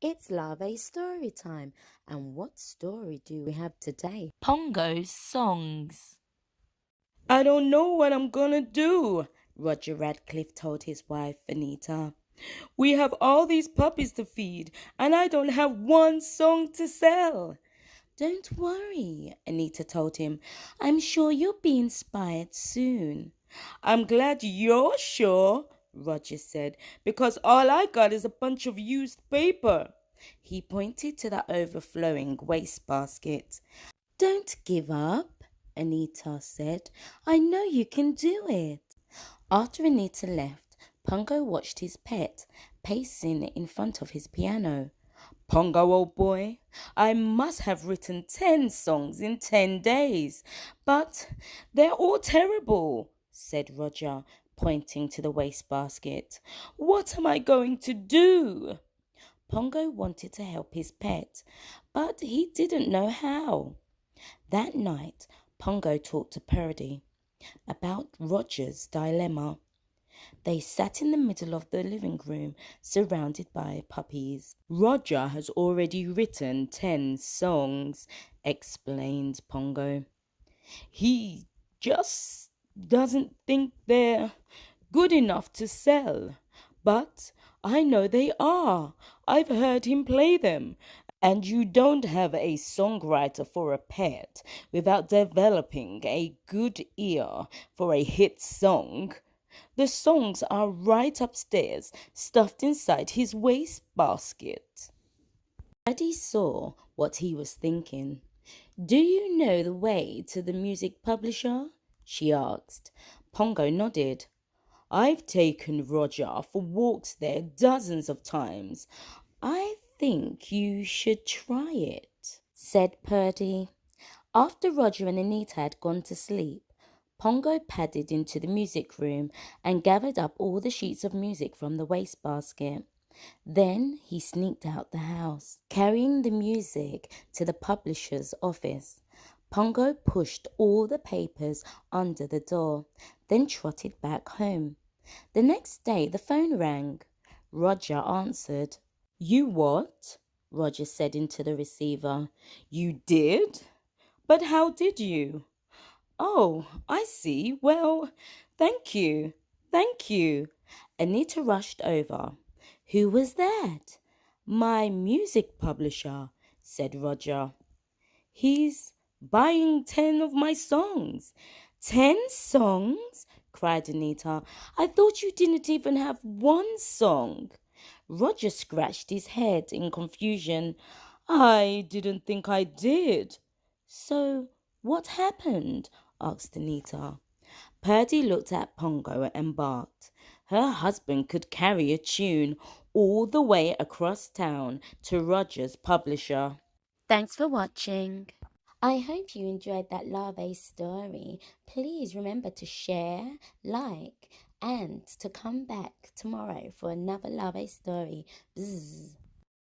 It's Larvae story time. And what story do we have today? Pongo's songs. I don't know what I'm gonna do, Roger Radcliffe told his wife, Anita. We have all these puppies to feed, and I don't have one song to sell. Don't worry, Anita told him. I'm sure you'll be inspired soon. I'm glad you're sure, Roger said, because all I got is a bunch of used paper. He pointed to the overflowing wastebasket. Don't give up, Anita said. I know you can do it. After Anita left, Pongo watched his pet pacing in front of his piano. Pongo, old boy, I must have written 10 songs in 10 days, but they're all terrible, said Roger, pointing to the wastebasket. What am I going to do? Pongo wanted to help his pet, but he didn't know how. That night, Pongo talked to Purdy about Roger's dilemma. They sat in the middle of the living room, surrounded by puppies. Roger has already written 10 songs, explained Pongo. He just doesn't think they're good enough to sell. But I know they are. I've heard him play them. And you don't have a songwriter for a pet without developing a good ear for a hit song. The songs are right upstairs, stuffed inside his wastebasket. Purdy saw what he was thinking. Do you know the way to the music publisher? She asked. Pongo nodded. I've taken Roger for walks there dozens of times. I think you should try it, said Purdy. After Roger and Anita had gone to sleep, Pongo padded into the music room and gathered up all the sheets of music from the wastebasket. Then he sneaked out the house, carrying the music to the publisher's office. Pongo pushed all the papers under the door, then trotted back home. The next day the phone rang. Roger answered. You what? Roger said into the receiver. You did? But how did you? Oh, I see. Well, thank you. Thank you. Anita rushed over. Who was that? My music publisher, said Roger. He's buying 10 of my songs. 10 songs? Cried Anita. I thought you didn't even have one song. Roger scratched his head in confusion. I didn't think I did. So what happened? Asked Anita. Purdy looked at Pongo and barked. Her husband could carry a tune all the way across town to Roger's publisher. Thanks for watching. I hope you enjoyed that Larvae story. Please remember to share, like, and to come back tomorrow for another Larvae story. Bzz.